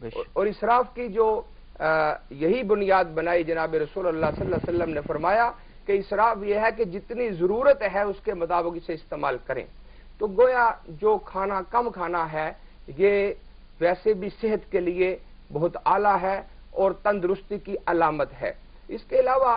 اور اسراف کی جو یہی بنیاد بنائی جناب رسول اللہ صلی اللہ علیہ وسلم نے فرمایا کہ اسراف یہ ہے کہ جتنی ضرورت ہے اس کے مطابق اسے استعمال کریں. تو گویا جو کھانا کم کھانا ہے یہ ویسے بھی صحت کے لیے بہت اعلیٰ ہے اور تندرستی کی علامت ہے. اس کے علاوہ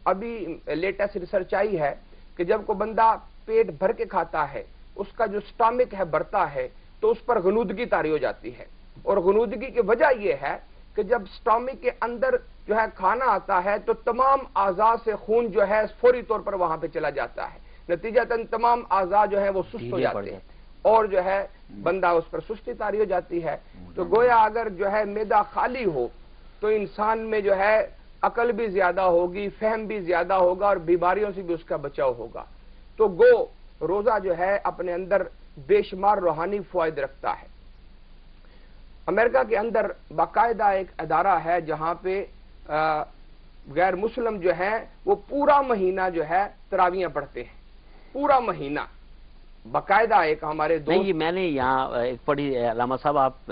ابھی لیٹسٹ ریسرچ آئی ہے کہ جب کوئی بندہ پیٹ بھر کے کھاتا ہے اس کا جو سٹامک ہے بڑھتا ہے تو اس پر غنودگی طاری ہو جاتی ہے. اور غنودگی کی وجہ یہ ہے کہ جب سٹامک کے اندر جو ہے کھانا آتا ہے تو تمام اعضاء سے خون جو ہے فوری طور پر وہاں پہ چلا جاتا ہے. نتیجتاً تمام اعضاء جو ہے وہ سست ہو جاتے ہیں اور جو ہے بندہ اس پر سستی طاری ہو جاتی ہے. تو گویا اگر جو ہے معدہ خالی ہو تو انسان میں جو ہے عقل بھی زیادہ ہوگی، فہم بھی زیادہ ہوگا اور بیماریوں سے بھی اس کا بچاؤ ہوگا. تو روزہ جو ہے اپنے اندر بے شمار روحانی فوائد رکھتا ہے. امریکہ کے اندر باقاعدہ ایک ادارہ ہے جہاں پہ غیر مسلم جو ہیں وہ پورا مہینہ جو ہے تراویحیں پڑھتے ہیں. پورا مہینہ باقاعدہ ایک ہمارے دوست نہیں، میں نے یہاں ایک پڑھی، علامہ صاحب آپ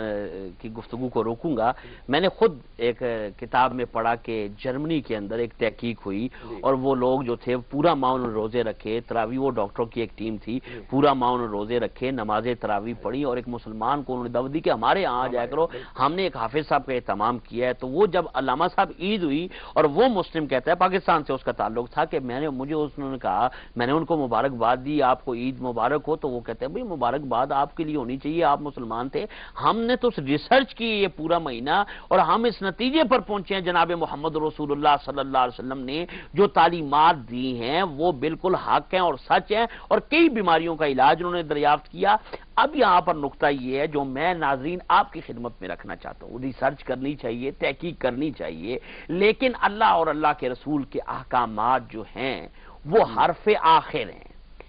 کی گفتگو کو روکوں گا. میں نے خود ایک کتاب میں پڑھا کہ جرمنی کے اندر ایک تحقیق ہوئی اور وہ لوگ جو تھے پورا ماہ انہوں نے روزے رکھے. تراویح، وہ ڈاکٹروں کی ایک ٹیم تھی، پورا ماہ انہوں نے روزے رکھے، نماز تراویح پڑھی اور ایک مسلمان کو انہوں نے دعوت دی کہ ہمارے یہاں آ جایا کرو، ہم نے ایک حافظ صاحب کا اہتمام کیا ہے. تو وہ جب علامہ صاحب عید ہوئی اور وہ مسلم کہتا ہے، پاکستان سے اس کا تعلق تھا، کہ مجھے انہوں نے کہا، میں نے ان کو مبارکباد دی، آپ کو عید مبارک ہو. تو وہ کہتے ہیں بھئی مبارکباد آپ کے لیے ہونی چاہیے، آپ مسلمان تھے، ہم نے تو ریسرچ کی یہ پورا مہینہ اور ہم اس نتیجے پر پہنچے ہیں جناب محمد رسول اللہ صلی اللہ علیہ وسلم نے جو تعلیمات دی ہیں وہ بالکل حق ہیں اور سچ ہیں اور کئی بیماریوں کا علاج انہوں نے دریافت کیا. اب یہاں پر نقطہ یہ ہے جو میں ناظرین آپ کی خدمت میں رکھنا چاہتا ہوں، ریسرچ کرنی چاہیے، تحقیق کرنی چاہیے، لیکن اللہ اور اللہ کے رسول کے احکامات جو ہیں وہ حرف آخر ہیں.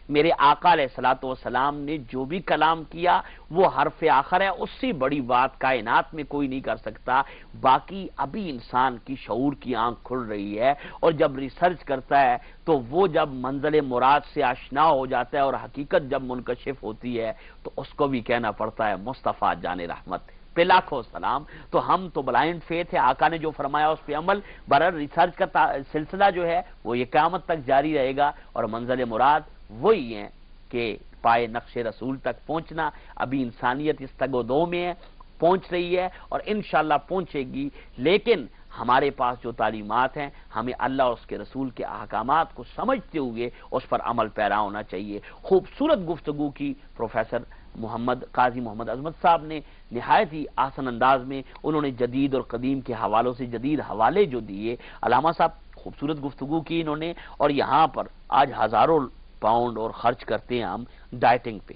میرے آقا علیہ الصلوۃ والسلام نے جو بھی کلام کیا وہ حرف آخر ہے، اس سے بڑی بات کائنات میں کوئی نہیں کر سکتا. باقی ابھی انسان کی شعور کی آنکھ کھل رہی ہے اور جب ریسرچ کرتا ہے تو وہ جب منزل مراد سے آشنا ہو جاتا ہے اور حقیقت جب منکشف ہوتی ہے تو اس کو بھی کہنا پڑتا ہے مصطفیٰ جان رحمت پہ لاکھوں سلام. تو ہم تو بلائنڈ فیتھ ہے، آقا نے جو فرمایا اس پہ عمل. برر ریسرچ کا سلسلہ جو ہے وہ یہ قیامت تک جاری رہے گا اور منزل مراد وہی ہیں کہ پائے نقش رسول تک پہنچنا. ابھی انسانیت اس تگ و دو میں ہے، پہنچ رہی ہے اور انشاءاللہ پہنچے گی، لیکن ہمارے پاس جو تعلیمات ہیں ہمیں اللہ اور اس کے رسول کے احکامات کو سمجھتے ہوئے اس پر عمل پیرا ہونا چاہیے. خوبصورت گفتگو کی پروفیسر قاضی محمد عظمت صاحب نے، نہایت ہی آسن انداز میں انہوں نے جدید اور قدیم کے حوالوں سے جدید حوالے جو دیے. علامہ صاحب خوبصورت گفتگو کی انہوں نے، اور یہاں پر آج ہزاروں پاؤنڈ اور خرچ کرتے ہیں ہم ڈائٹنگ پہ.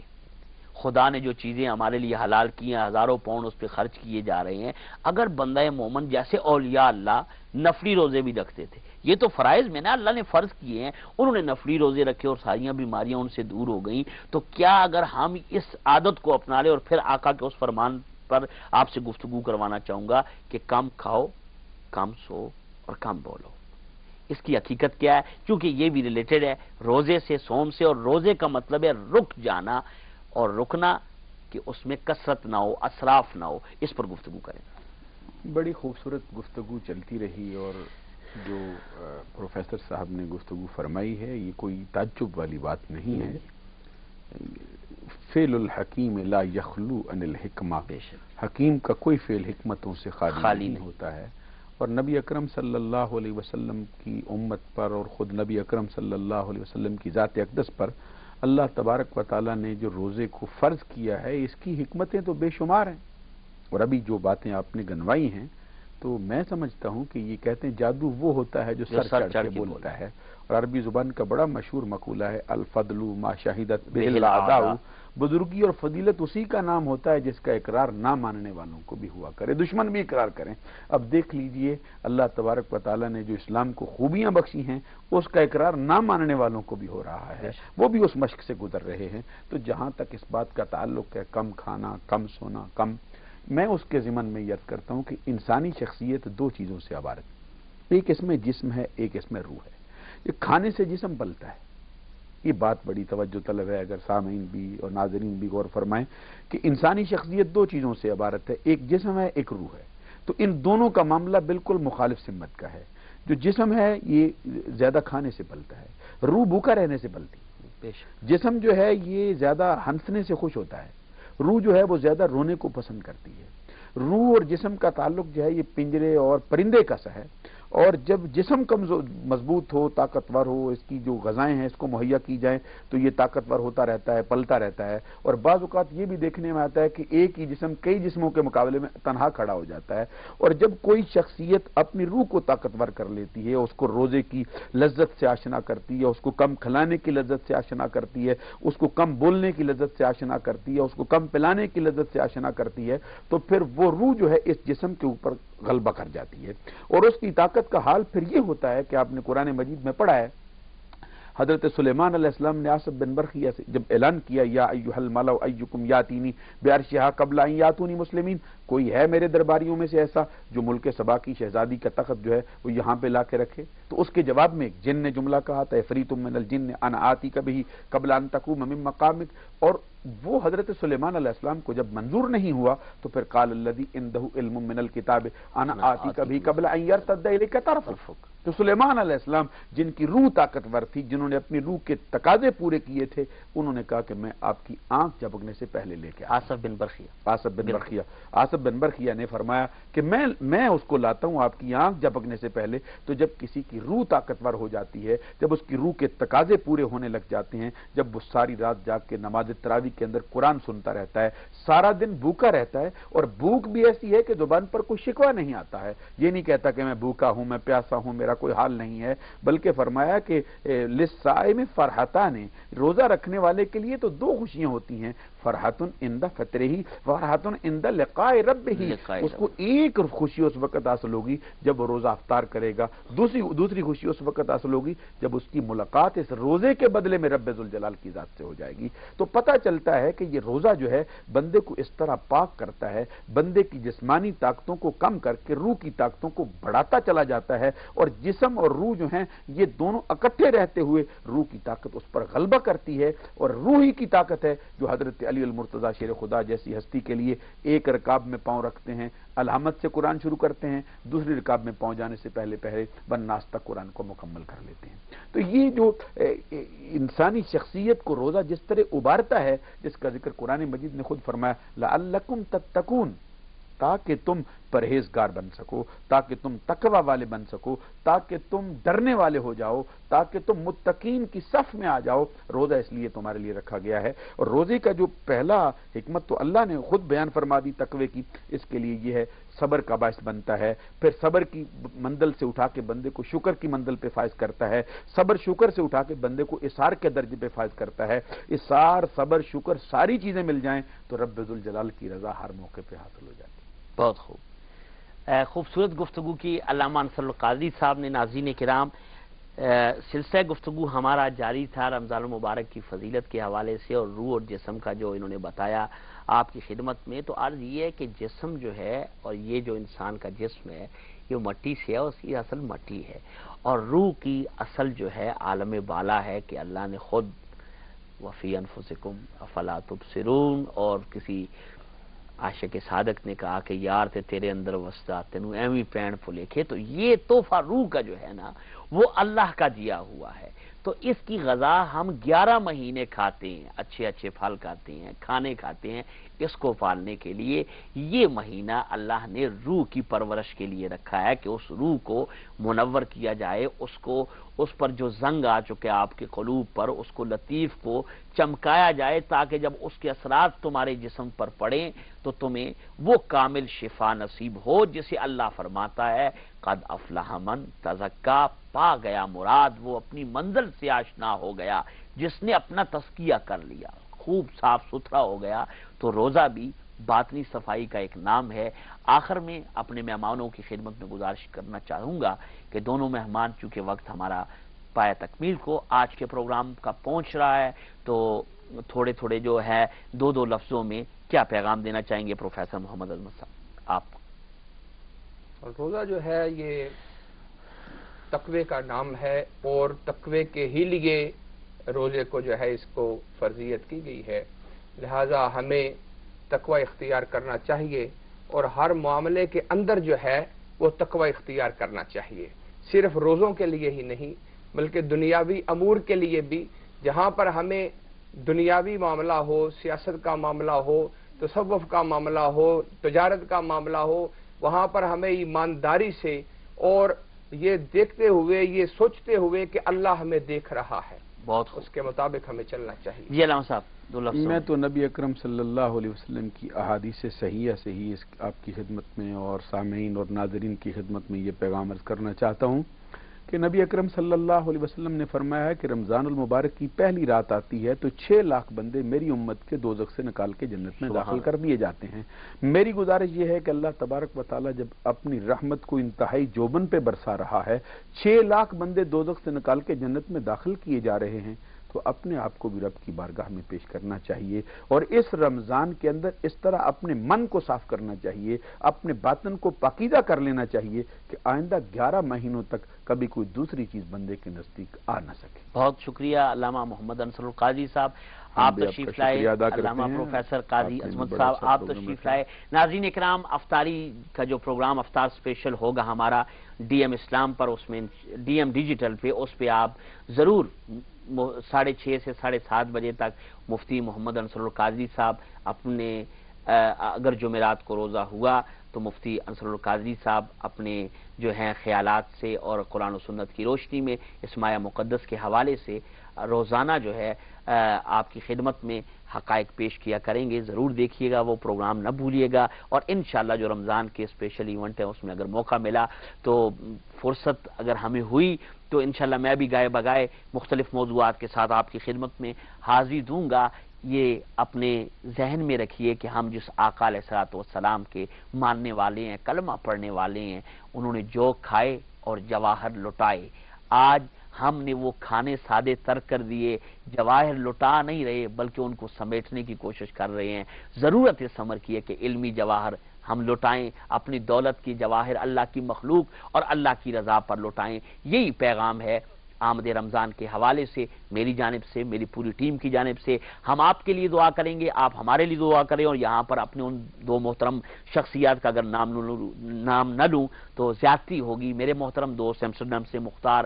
خدا نے جو چیزیں ہمارے لیے حلال کی ہیں ہزاروں پاؤنڈ اس پہ خرچ کیے جا رہے ہیں. اگر بندہ مومن جیسے اولیاء اللہ نفلی روزے بھی رکھتے تھے، یہ تو فرائض میں نا اللہ نے فرض کیے ہیں، انہوں نے نفلی روزے رکھے اور ساریاں بیماریاں ان سے دور ہو گئیں. تو کیا اگر ہم اس عادت کو اپنا لیں، اور پھر آقا کے اس فرمان پر آپ سے گفتگو کروانا چاہوں گا کہ کم کھاؤ، کم سو اور کم بولو. اس کی حقیقت کیا ہے؟ کیونکہ یہ بھی ریلیٹڈ ہے روزے سے، صوم سے. اور روزے کا مطلب ہے رک جانا اور رکنا کہ اس میں کثرت نہ ہو، اسراف نہ ہو. اس پر گفتگو کریں. بڑی خوبصورت گفتگو چلتی رہی اور جو پروفیسر صاحب نے گفتگو فرمائی ہے یہ کوئی تعجب والی بات نہیں ہے. فعل الحکیم لا یخلو عن الحکمہ، حکیم کا کوئی فعل حکمتوں سے خالی نہیں ہوتا ہے. اور نبی اکرم صلی اللہ علیہ وسلم کی امت پر اور خود نبی اکرم صلی اللہ علیہ وسلم کی ذات اقدس پر اللہ تبارک و تعالیٰ نے جو روزے کو فرض کیا ہے اس کی حکمتیں تو بے شمار ہیں. اور ابھی جو باتیں آپ نے گنوائی ہیں تو میں سمجھتا ہوں کہ یہ کہتے ہیں جادو وہ ہوتا ہے جو سر چڑھ کے بولتا ہے. اور عربی زبان کا بڑا مشہور مقولہ ہے الفضل ما شہدت بہ الاعداء، بزرگی اور فضیلت اسی کا نام ہوتا ہے جس کا اقرار نہ ماننے والوں کو بھی ہوا کرے، دشمن بھی اقرار کریں. اب دیکھ لیجئے اللہ تبارک و تعالیٰ نے جو اسلام کو خوبیاں بخشی ہیں اس کا اقرار نہ ماننے والوں کو بھی ہو رہا ہے، وہ بھی اس مشق سے گزر رہے ہیں. تو جہاں تک اس بات کا تعلق ہے کم کھانا، کم سونا، میں اس کے ضمن میں یاد کرتا ہوں کہ انسانی شخصیت دو چیزوں سے عبارت، ایک اس میں جسم ہے، ایک اس میں روح ہے. یہ کھانے سے جسم پلتا ہے، یہ بات بڑی توجہ طلب ہے، اگر سامعین بھی اور ناظرین بھی غور فرمائیں کہ انسانی شخصیت دو چیزوں سے عبارت ہے، ایک جسم ہے، ایک روح ہے۔ تو ان دونوں کا معاملہ بالکل مخالف سمت کا ہے۔ جو جسم ہے یہ زیادہ کھانے سے پلتا ہے، روح بھوکا رہنے سے پلتی ہے۔ جسم جو ہے یہ زیادہ ہنسنے سے خوش ہوتا ہے، روح جو ہے وہ زیادہ رونے کو پسند کرتی ہے۔ روح اور جسم کا تعلق جو ہے یہ پنجرے اور پرندے کا سا ہے، اور جب جسم مضبوط ہو، طاقتور ہو، اس کی جو غذائیں ہیں اس کو مہیا کی جائیں تو یہ طاقتور ہوتا رہتا ہے، پلتا رہتا ہے۔ اور بعض اوقات یہ بھی دیکھنے میں آتا ہے کہ ایک ہی جسم کئی جسموں کے مقابلے میں تنہا کھڑا ہو جاتا ہے۔ اور جب کوئی شخصیت اپنی روح کو طاقتور کر لیتی ہے، اس کو روزے کی لذت سے آشنا کرتی ہے، اس کو کم کھلانے کی لذت سے آشنا کرتی ہے، اس کو کم بولنے کی لذت سے آشنا کرتی ہے، اس کو کم پلانے کی لذت سے آشنا کرتی ہے، تو پھر وہ روح جو ہے اس جسم کے اوپر غلبہ کر جاتی ہے۔ اور اس کی طاقت کا حال پھر یہ ہوتا ہے کہ آپ نے قرآن مجید میں پڑھا ہے، حضرت سلیمان علیہ السلام نے آصف بن برخیہ سے جب اعلان کیا، یا ایھا الملأ ایکم یاتینی بعرشھا قبل ان یاتونی مسلمین، کوئی ہے میرے درباریوں میں سے ایسا جو ملک سبا کی شہزادی کا تخت جو ہے وہ یہاں پہ لا کے رکھے؟ تو اس کے جواب میں ایک جن نے جملہ کہا تھا، عفریت من الجن انا آتیک بہ قبل ان تقوم من مقامک، اور وہ حضرت سلیمان علیہ السلام کو جب منظور نہیں ہوا تو پھر قال الذی عندہ علم من الکتاب انا آتیک بہ قبل ان یرتد الیک طرفک۔ تو سلیمان علیہ السلام جن کی روح طاقتور تھی، جنہوں نے اپنی روح کے تقاضے پورے کیے تھے، انہوں نے کہا کہ میں آپ کی آنکھ جھپکنے سے پہلے لے کے آصف بن برخیہ نے فرمایا کہ میں اس کو لاتا ہوں آپ کی آنکھ جھپکنے سے پہلے۔ تو جب کسی کی روح طاقتور ہو جاتی ہے، جب اس کی روح کے تقاضے پورے ہونے لگ جاتے ہیں، جب وہ ساری رات جاگ کے نماز تراویح کے اندر قرآن سنتا رہتا ہے، سارا دن بھوکا رہتا ہے، اور بھوک بھی ایسی ہے کہ زبان پر کوئی شکوہ نہیں آتا ہے، یہ نہیں کہتا کہ میں بھوکا ہوں، میں پیاسا ہوں، میرا کوئی حال نہیں ہے، بلکہ فرمایا کہ للصائم فرحتان، روزہ رکھنے والے کے لیے تو دو خوشیاں ہوتی ہیں، فرحت عند فطرہ فرحت عند لقاء ربہ، اس کو ایک خوشی اس وقت حاصل ہوگی جب وہ روزہ افطار کرے گا، دوسری خوشی اس وقت حاصل ہوگی جب اس کی ملاقات اس روزے کے بدلے میں رب ذوالجلال کی ذات سے ہو جائے گی۔ تو پتہ چلتا ہے کہ یہ روزہ جو ہے بندے کو اس طرح پاک کرتا ہے، بندے کی جسمانی طاقتوں کو کم کر کے روح کی طاقتوں کو بڑھاتا چلا جاتا ہے، اور جسم اور روح جو ہیں یہ دونوں اکٹھے رہتے ہوئے روح کی طاقت اس پر غلبہ کرتی ہے، اور روح ہی کی طاقت ہے جو حضرت علی المرتضیٰ شیر خدا جیسی ہستی کے لیے ایک رکاب میں پاؤں رکھتے ہیں، الحمد سے قرآن شروع کرتے ہیں، دوسری رکاب میں پہنچ جانے سے پہلے بالناس تک قرآن کو مکمل کر لیتے ہیں۔ تو یہ جو انسانی شخصیت کو روزہ جس طرح ابارتا ہے، جس کا ذکر قرآن مجید نے خود فرمایا لعلکم تتقون، تاکہ تم پرہیزگار بن سکو، تاکہ تم تقوی والے بن سکو، تاکہ تم ڈرنے والے ہو جاؤ، تاکہ تم متقین کی صف میں آ جاؤ۔ روزہ اس لیے تمہارے لیے رکھا گیا ہے، اور روزے کا جو پہلا حکمت تو اللہ نے خود بیان فرما دی تقوی کی، اس کے لیے یہ ہے صبر کا باعث بنتا ہے، پھر صبر کی مندل سے اٹھا کے بندے کو شکر کی مندل پہ فائز کرتا ہے، صبر شکر سے اٹھا کے بندے کو اثار کے درجے پہ فائز کرتا ہے۔ اثار، صبر، شکر ساری چیزیں مل جائیں تو رب ذوالجلال کی رضا ہر موقع پہ حاصل ہو جاتی ہے۔ بہت خوبصورت گفتگو کی علامہ انصر القادری صاحب نے۔ ناظرین کرام، سلسلہ گفتگو ہمارا جاری تھا رمضان المبارک کی فضیلت کے حوالے سے، اور روح اور جسم کا جو انہوں نے بتایا آپ کی خدمت میں۔ تو عرض یہ ہے کہ جسم جو ہے، اور یہ جو انسان کا جسم ہے یہ مٹی سے ہے، اور اس کی اصل مٹی ہے، اور روح کی اصل جو ہے عالم بالا ہے کہ اللہ نے خود وفی انفسکم افلا تبصرون، اور کسی عاشق صادق نے کہا کہ یار تے تیرے اندر وسدا تینوں ایویں پین پھلے۔ تو یہ تحفہ روح کا جو ہے نا وہ اللہ کا دیا ہوا ہے، تو اس کی غذا ہم 11 مہینے کھاتے ہیں، اچھے اچھے پھل کھاتے ہیں، کھانے کھاتے ہیں، اس کو پالنے کے لیے یہ مہینہ اللہ نے روح کی پرورش کے لیے رکھا ہے کہ اس روح کو منور کیا جائے، اس پر جو زنگ آ چکے آپ کے قلوب پر، اس کو لطیف کو چمکایا جائے، تاکہ جب اس کے اثرات تمہارے جسم پر پڑیں تو تمہیں وہ کامل شفا نصیب ہو جسے اللہ فرماتا ہے قد افلح من تزکا، پا گیا مراد، وہ اپنی منزل سے آشنا ہو گیا جس نے اپنا تزکیہ کر لیا، خوب صاف ستھرا ہو گیا۔ تو روزہ بھی باطنی صفائی کا ایک نام ہے۔ آخر میں اپنے مہمانوں کی خدمت میں گزارش کرنا چاہوں گا کہ دونوں مہمان، چونکہ وقت ہمارا پایہ تکمیل کو آج کے پروگرام کا پہنچ رہا ہے، تو تھوڑے جو ہے دو لفظوں میں کیا پیغام دینا چاہیں گے پروفیسر محمد عظمت صاحب آپ؟ روزہ جو ہے یہ تقوی کا نام ہے، اور تقوی کے ہی لیے روزے کو جو ہے اس کو فرضیت کی گئی ہے، لہذا ہمیں تقوی اختیار کرنا چاہیے اور ہر معاملے کے اندر جو ہے وہ تقوی اختیار کرنا چاہیے، صرف روزوں کے لیے ہی نہیں بلکہ دنیاوی امور کے لیے بھی، جہاں پر ہمیں دنیاوی معاملہ ہو، سیاست کا معاملہ ہو، تصوف کا معاملہ ہو، تجارت کا معاملہ ہو، وہاں پر ہمیں ایمانداری سے اور یہ دیکھتے ہوئے، یہ سوچتے ہوئے کہ اللہ ہمیں دیکھ رہا ہے، بہت اس کے مطابق ہمیں چلنا چاہیے۔ جی علامہ صاحب دو لفظ۔ میں تو نبی اکرم صلی اللہ علیہ وسلم کی احادیث صحیحہ سے ہی آپ کی خدمت میں اور سامعین اور ناظرین کی خدمت میں یہ پیغام عرض کرنا چاہتا ہوں کہ نبی اکرم صلی اللہ علیہ وسلم نے فرمایا ہے کہ رمضان المبارک کی پہلی رات آتی ہے تو 6 لاکھ بندے میری امت کے دوزخ سے نکال کے جنت میں داخل کر دیے جاتے ہیں۔ میری گزارش یہ ہے کہ اللہ تبارک و تعالی جب اپنی رحمت کو انتہائی جوبن پہ برسا رہا ہے، 6 لاکھ بندے دوزخ سے نکال کے جنت میں داخل کیے جا رہے ہیں، تو اپنے آپ کو بھی رب کی بارگاہ میں پیش کرنا چاہیے اور اس رمضان کے اندر اس طرح اپنے من کو صاف کرنا چاہیے، اپنے باطن کو پاکیزہ کر لینا چاہیے کہ آئندہ 11 مہینوں تک کبھی کوئی دوسری چیز بندے کے نزدیک آ نہ سکے۔ بہت شکریہ علامہ محمد انصر القاضی صاحب، آپ تشریف لائے۔ علامہ پروفیسر قاضی عظمت صاحب آپ تشریف لائے۔ ناظرین اکرام، افطاری کا جو پروگرام افطار اسپیشل ہوگا ہمارا ڈی ایم اسلام پر، اس میں ڈی ایم ڈیجیٹل پہ، اس پہ آپ ضرور 6:30 سے 7:30 بجے تک مفتی محمد انصر القاضی صاحب اپنے اگر جمعرات کو روزہ ہوا تو مفتی انصر القاضی صاحب اپنے جو ہیں خیالات سے اور قرآن و سنت کی روشنی میں اس مایہ مقدس کے حوالے سے روزانہ جو ہے آپ کی خدمت میں حقائق پیش کیا کریں گے۔ ضرور دیکھیے گا، وہ پروگرام نہ بھولیے گا، اور انشاءاللہ جو رمضان کے اسپیشل ایونٹ ہیں اس میں اگر موقع ملا تو فرصت اگر ہمیں ہوئی تو انشاءاللہ میں بھی گائے بگائے مختلف موضوعات کے ساتھ آپ کی خدمت میں حاضری دوں گا۔ یہ اپنے ذہن میں رکھیے کہ ہم جس آقا علیہ الصلوۃ والسلام کے ماننے والے ہیں، کلمہ پڑھنے والے ہیں، انہوں نے جو کھائے اور جواہر لٹائے، آج ہم نے وہ کھانے سادے ترک کر دیے، جواہر لٹا نہیں رہے بلکہ ان کو سمیٹنے کی کوشش کر رہے ہیں۔ ضرورت اس امر کی ہے کہ علمی جواہر ہم لٹائیں، اپنی دولت کی جواہر اللہ کی مخلوق اور اللہ کی رضا پر لٹائیں۔ یہی پیغام ہے آمد رمضان کے حوالے سے میری جانب سے، میری پوری ٹیم کی جانب سے۔ ہم آپ کے لیے دعا کریں گے، آپ ہمارے لیے دعا کریں، اور یہاں پر اپنے ان 2 محترم شخصیات کا اگر نام نہ لوں تو زیادتی ہوگی۔ میرے محترم دوست ایمسٹرڈم سے مختار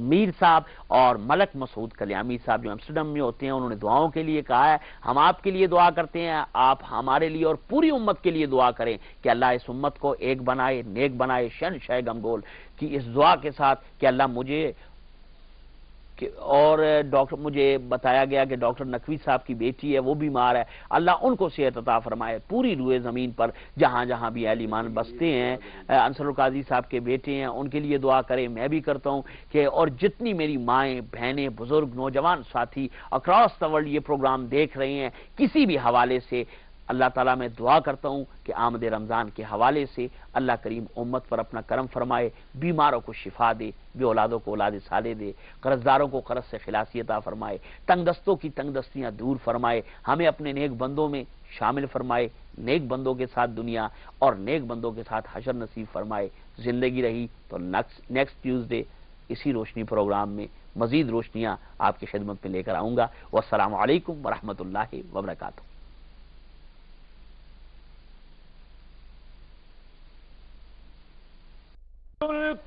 میر صاحب اور ملک مسعود کلیامی صاحب جو ایمسٹرڈم میں ہوتے ہیں، انہوں نے دعاؤں کے لیے کہا ہے، ہم آپ کے لیے دعا کرتے ہیں، آپ ہمارے لیے اور پوری امت کے لیے دعا کریں کہ اللہ اس امت کو ایک بنائے، نیک بنائے، شہنشاہ غمگول کی اس دعا کے ساتھ کہ اللہ مجھے اور ڈاکٹر، مجھے بتایا گیا کہ ڈاکٹر نقوی صاحب کی بیٹی ہے، وہ بیمار ہے، اللہ ان کو صحت عطا فرمائے۔ پوری روئے زمین پر جہاں جہاں بھی اہل ایمان بستے ہیں، انصر القاضی صاحب کے بیٹے ہیں، ان کے لیے دعا کریں۔ میں بھی کرتا ہوں کہ اور جتنی میری مائیں، بہنیں، بزرگ، نوجوان ساتھی اکراس دا ورلڈ یہ پروگرام دیکھ رہے ہیں کسی بھی حوالے سے، اللہ تعالیٰ میں دعا کرتا ہوں کہ آمد رمضان کے حوالے سے اللہ کریم امت پر اپنا کرم فرمائے، بیماروں کو شفا دے، بے اولادوں کو اولاد صالح دے، قرضداروں کو قرض سے خلاصی عطا فرمائے، تنگ دستوں کی تنگ دستیاں دور فرمائے، ہمیں اپنے نیک بندوں میں شامل فرمائے، نیک بندوں کے ساتھ دنیا اور نیک بندوں کے ساتھ حشر نصیب فرمائے۔ زندگی رہی تو نیکسٹ ٹیوزڈے اسی روشنی پروگرام میں مزید روشنیاں آپ کی خدمت میں لے کر آؤں گا۔ والسلام علیکم ورحمۃ اللہ وبرکاتہ۔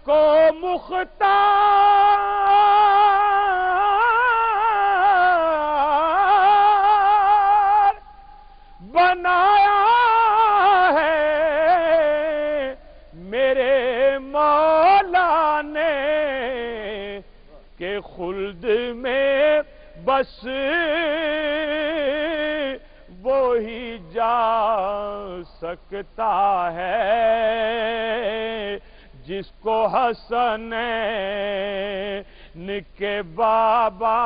کو مختار بنایا ہے میرے مولا نے کہ خلد میں بس وہی جا سکتا ہے جس کو حسنین کے بابا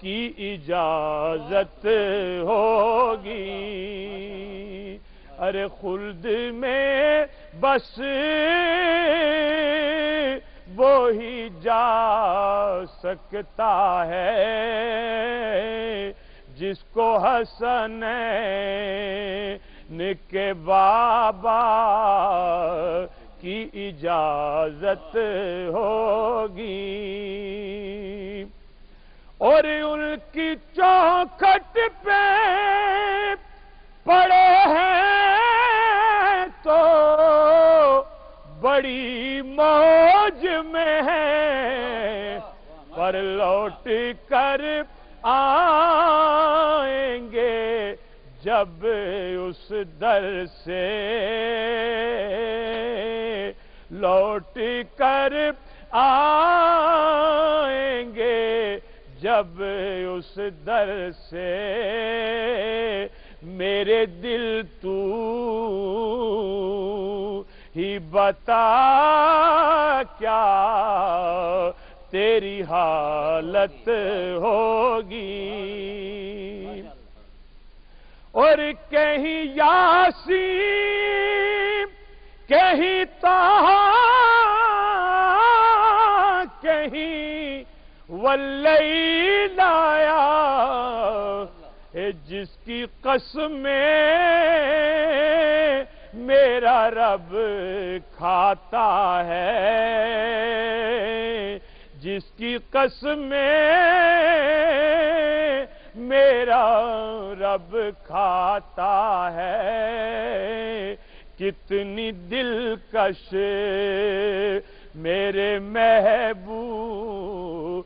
کی اجازت ہوگی۔ ارے خلد میں بس وہی جا سکتا ہے جس کو حسنین کے بابا کی اجازت ہوگی۔ اور ان کی چوکھٹ پہ پڑے ہیں تو بڑی موج میں ہیں، پر لوٹ کر آئیں گے جب اس در سے، لوٹ کر آئیں گے جب اس در سے، میرے دل تو ہی بتا کیا تیری حالت ہوگی، اور کہیں یاسین کہیں طٰہٰ کہیں واللیل آیا، جس کی قسمیں میرا رب کھاتا ہے، جس کی قسمیں میرا رب کھاتا ہے، کتنی دلکش میرے محبوب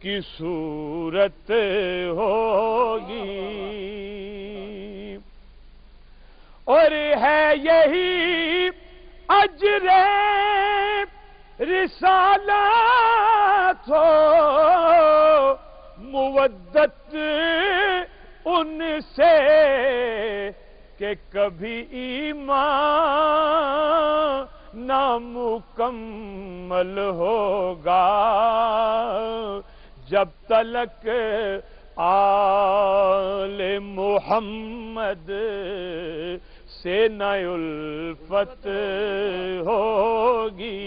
کی صورت ہوگی، اور ہے یہی اجر رسالت ہو مودت ان سے کہ کبھی ایمان نامکمل ہوگا جب تلک آل محمد سے نہ الفت ہوگی۔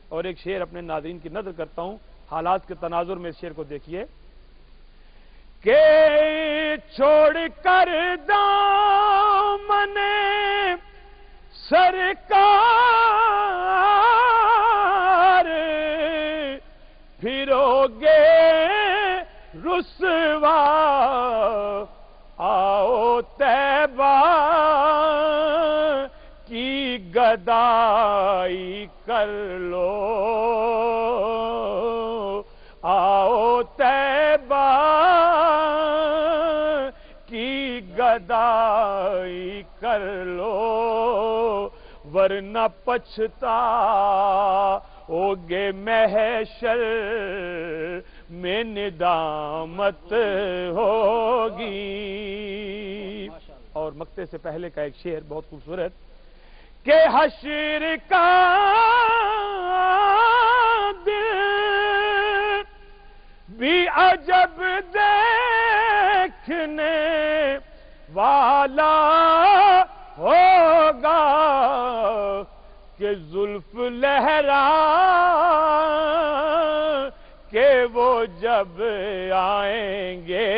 اور ایک شعر اپنے ناظرین کی نظر کرتا ہوں، حالات کے تناظر میں اس شعر کو دیکھیے کہ چھوڑ کر دامن سرکار پھرو گے رسوا، آؤ طیبہ کی گدائی کر لو، آؤ طیبہ کی گدائی کر لو، ورنہ پچھتاؤگے محشر میں ندامت ہوگی۔ اور مقطع سے پہلے کا ایک شعر بہت خوبصورت کہ حشر کا دن بھی عجب دیکھنے والا ہوگا کہ زلف لہرا کہ وہ جب آئیں گے،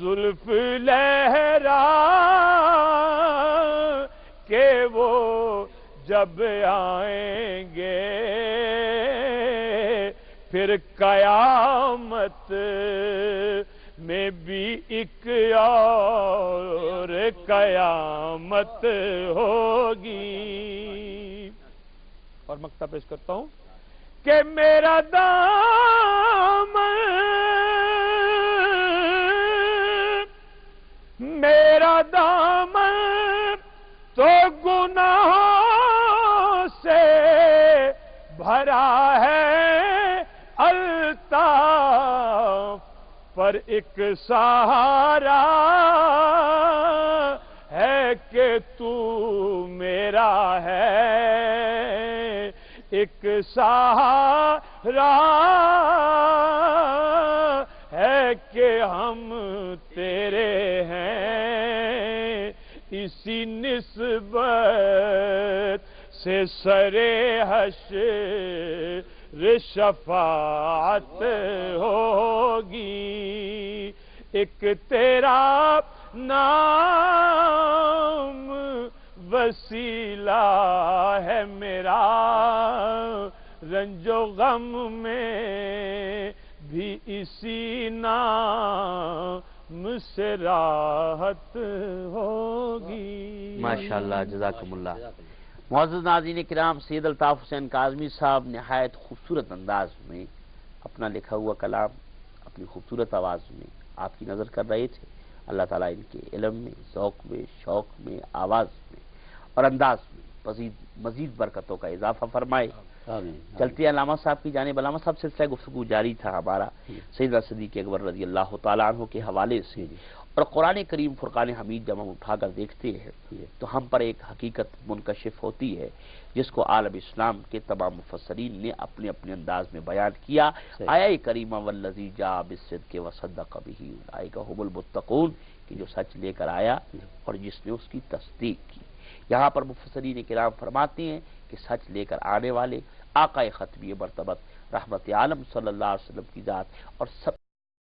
زلف لہرا کہ وہ جب آئیں گے، پھر قیامت میں بھی ایک اور قیامت ہوگی۔ اور مقطع پیش کرتا ہوں کہ میرا دامن تو گناہوں سے بھرا ہے الطاف، پر ایک سہارا ہے کہ تو میرا ہے، ایک سہارا ہے کہ ہم تیرے ہیں، اسی نسبت سے سرے حشر شفاعت ہوگی، ایک تیرا نام وسیلہ ہے میرا، رنج و غم میں بھی اسی نام سے راحت ہوگی. ماشاءاللہ، جزاکم اللہ. معزز ناظرین کرام، سید الطاف حسین کاظمی صاحب نہایت خوبصورت انداز میں اپنا لکھا ہوا کلام اپنی خوبصورت آواز میں آپ کی نظر کر رہے تھے. اللہ تعالیٰ ان کے علم میں، ذوق میں، شوق میں، آواز میں اور انداز میں مزید برکتوں کا اضافہ فرمائے. چلتے ہیں علامہ صاحب کی جانب. علامہ صاحب سلسلہ گفتگو جاری تھا ہمارا سیدنا صدیق اکبر رضی اللہ تعالیٰ عنہ کے حوالے سے، اور قرآن کریم فرقان حمید جب ہم اٹھا کر دیکھتے ہیں تو ہم پر ایک حقیقت منکشف ہوتی ہے جس کو عالم اسلام کے تمام مفسرین نے اپنے اپنے انداز میں بیان کیا. آیہ کریمہ والذی جاء بالصدق وصدق بہ اولئک ھم المتقون، کہ جو سچ لے کر آیا اور جس نے اس کی تصدیق کی. یہاں پر مفسرین کرام فرماتے ہیں کہ سچ لے کر آنے والے آقا ختمی مرتبت رحمت عالم صلی اللہ علیہ وسلم کی ذات اور سب